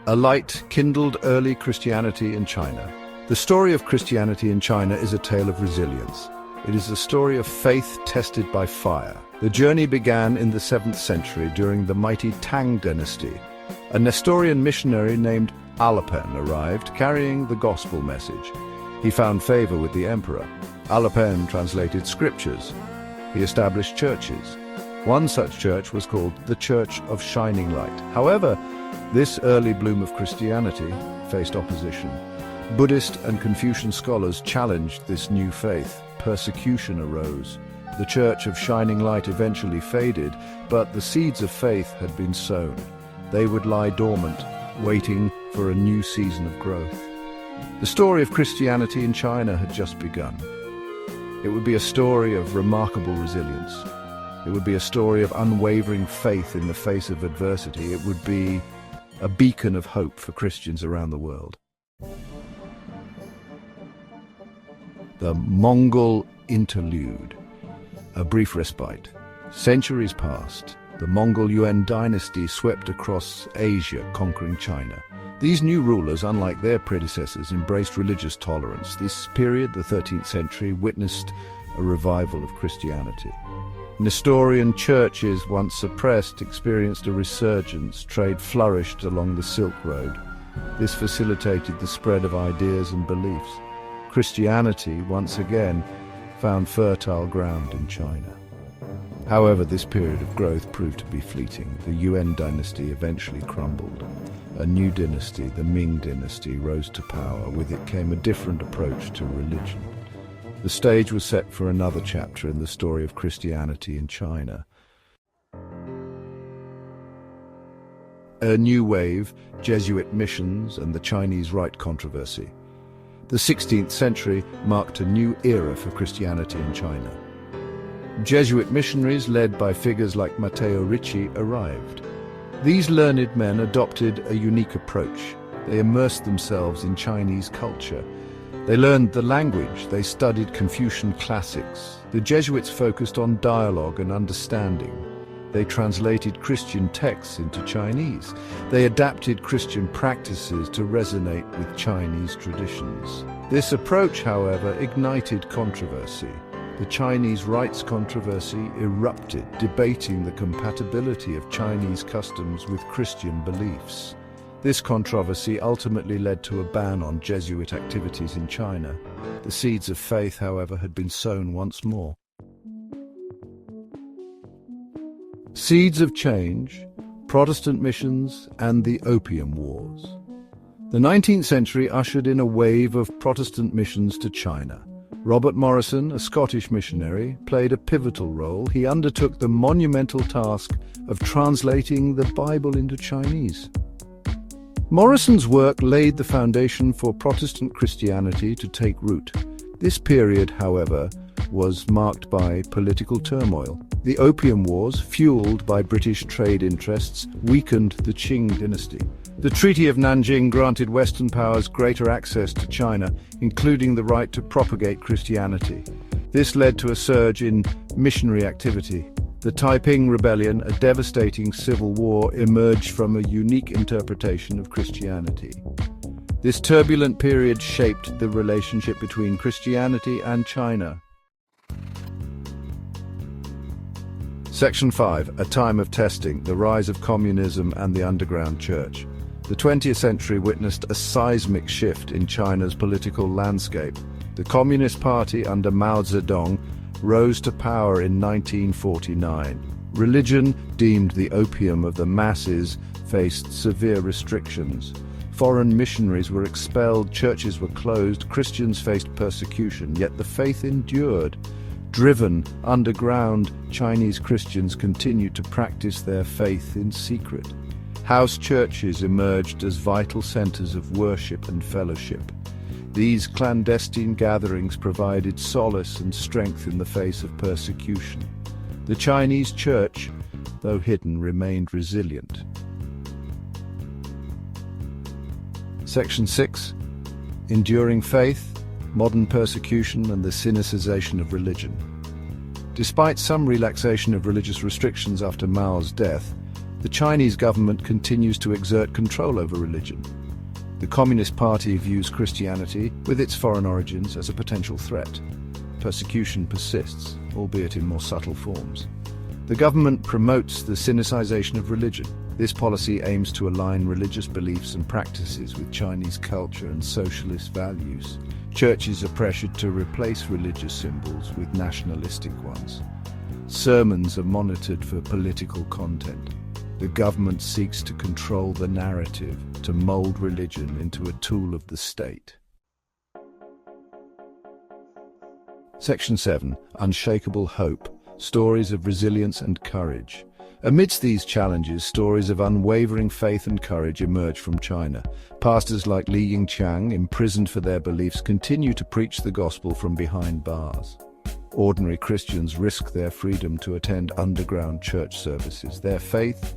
A light kindled early Christianity in China. The story of Christianity in China is a tale of resilience. It is a story of faith tested by fire. The journey began in the 7th century during the mighty Tang dynasty. A Nestorian missionary named Alopen arrived carrying the gospel message. He found favor with the emperor. Alopen translated scriptures. He established churches. One such church was called the Church of Shining Light. However, this early bloom of Christianity faced opposition. Buddhist and Confucian scholars challenged this new faith. Persecution arose. The Church of Shining Light eventually faded, but the seeds of faith had been sown. They would lie dormant, waiting for a new season of growth. The story of Christianity in China had just begun. It would be a story of remarkable resilience. It would be a story of unwavering faith in the face of adversity. It would be a beacon of hope for Christians around the world. The Mongol Interlude. A brief respite. Centuries passed. The Mongol Yuan dynasty swept across Asia, conquering China. These new rulers, unlike their predecessors, embraced religious tolerance. This period, the 13th century, witnessed a revival of Christianity. Nestorian churches, once suppressed, experienced a resurgence. Trade flourished along the Silk Road. This facilitated the spread of ideas and beliefs. Christianity, once again, found fertile ground in China. However, this period of growth proved to be fleeting. The Yuan dynasty eventually crumbled. A new dynasty, the Ming dynasty, rose to power. With it came a different approach to religion. The stage was set for another chapter in the story of Christianity in China. A new wave, Jesuit missions and the Chinese Rite controversy. The 16th century marked a new era for Christianity in China. Jesuit missionaries, led by figures like Matteo Ricci, arrived. These learned men adopted a unique approach. They immersed themselves in Chinese culture. They learned the language. They studied Confucian classics. The Jesuits focused on dialogue and understanding. They translated Christian texts into Chinese. They adapted Christian practices to resonate with Chinese traditions. This approach, however, ignited controversy. The Chinese rites controversy erupted, debating the compatibility of Chinese customs with Christian beliefs. This controversy ultimately led to a ban on Jesuit activities in China. The seeds of faith, however, had been sown once more. Seeds of change, Protestant missions, and the Opium Wars. The 19th century ushered in a wave of Protestant missions to China. Robert Morrison, a Scottish missionary, played a pivotal role. He undertook the monumental task of translating the Bible into Chinese. Morrison's work laid the foundation for Protestant Christianity to take root. This period, however, was marked by political turmoil. The Opium Wars, fueled by British trade interests, weakened the Qing dynasty. The Treaty of Nanjing granted Western powers greater access to China, including the right to propagate Christianity. This led to a surge in missionary activity. The Taiping Rebellion, a devastating civil war, emerged from a unique interpretation of Christianity. This turbulent period shaped the relationship between Christianity and China. Section 5. A time of testing, the rise of communism and the underground church. The 20th century witnessed a seismic shift in China's political landscape. The Communist Party under Mao Zedong rose to power in 1949. Religion, deemed the opium of the masses, faced severe restrictions. Foreign missionaries were expelled, churches were closed, Christians faced persecution, yet the faith endured. Driven, underground, Chinese Christians continued to practice their faith in secret. House churches emerged as vital centers of worship and fellowship. These clandestine gatherings provided solace and strength in the face of persecution. The Chinese church, though hidden, remained resilient. Section 6. Enduring faith, modern persecution and the Sinicization of religion. Despite some relaxation of religious restrictions after Mao's death, The Chinese government continues to exert control over religion. The Communist Party views Christianity, with its foreign origins, as a potential threat. Persecution persists, albeit in more subtle forms. The government promotes the Sinicization of religion. This policy aims to align religious beliefs and practices with Chinese culture and socialist values. Churches are pressured to replace religious symbols with nationalistic ones. Sermons are monitored for political content. The government seeks to control the narrative, to mold religion into a tool of the state. Section 7. Unshakable Hope. Stories of resilience and courage. Amidst these challenges, stories of unwavering faith and courage emerge from China. Pastors like Li Yingqiang, imprisoned for their beliefs, continue to preach the gospel from behind bars. Ordinary Christians risk their freedom to attend underground church services. Their faith,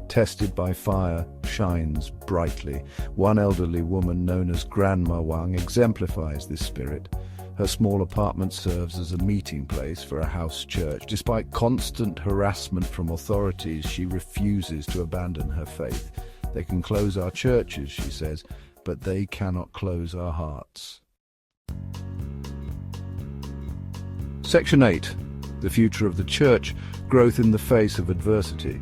tested by fire, shines brightly. One elderly woman known as Grandma Wang exemplifies this spirit. Her small apartment serves as a meeting place for a house church. Despite constant harassment from authorities, she refuses to abandon her faith. They can close our churches, she says, but they cannot close our hearts. Section 8. The future of the church. Growth in the face of adversity.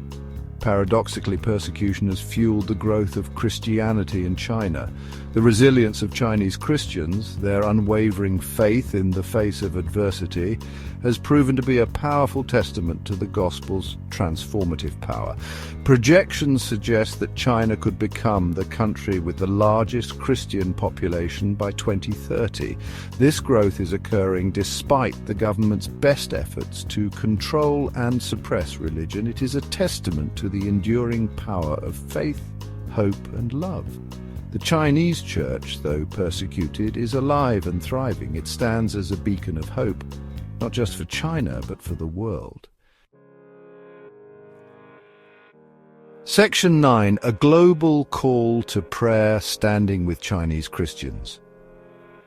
Paradoxically, persecution has fueled the growth of Christianity in China. The resilience of Chinese Christians, their unwavering faith in the face of adversity, has proven to be a powerful testament to the gospel's transformative power. Projections suggest that China could become the country with the largest Christian population by 2030. This growth is occurring despite the government's best efforts to control and suppress religion. It is a testament to the enduring power of faith, hope, and love. The Chinese church, though persecuted, is alive and thriving. It stands as a beacon of hope, not just for China, but for the world. Section 9. A global call to prayer, standing with Chinese Christians.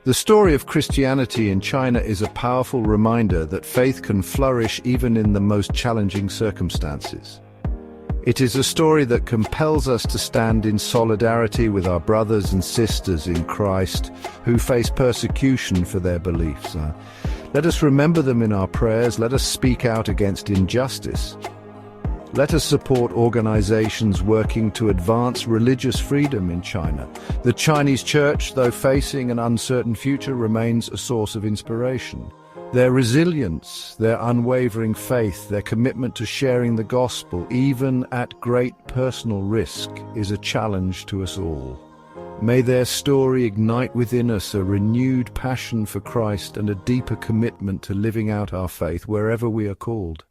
The story of Christianity in China is a powerful reminder that faith can flourish even in the most challenging circumstances. It is a story that compels us to stand in solidarity with our brothers and sisters in Christ who face persecution for their beliefs. Let us remember them in our prayers. Let us speak out against injustice. Let us support organizations working to advance religious freedom in China. The Chinese church, though facing an uncertain future, remains a source of inspiration. Their resilience, their unwavering faith, their commitment to sharing the gospel, even at great personal risk, is a challenge to us all. May their story ignite within us a renewed passion for Christ and a deeper commitment to living out our faith wherever we are called.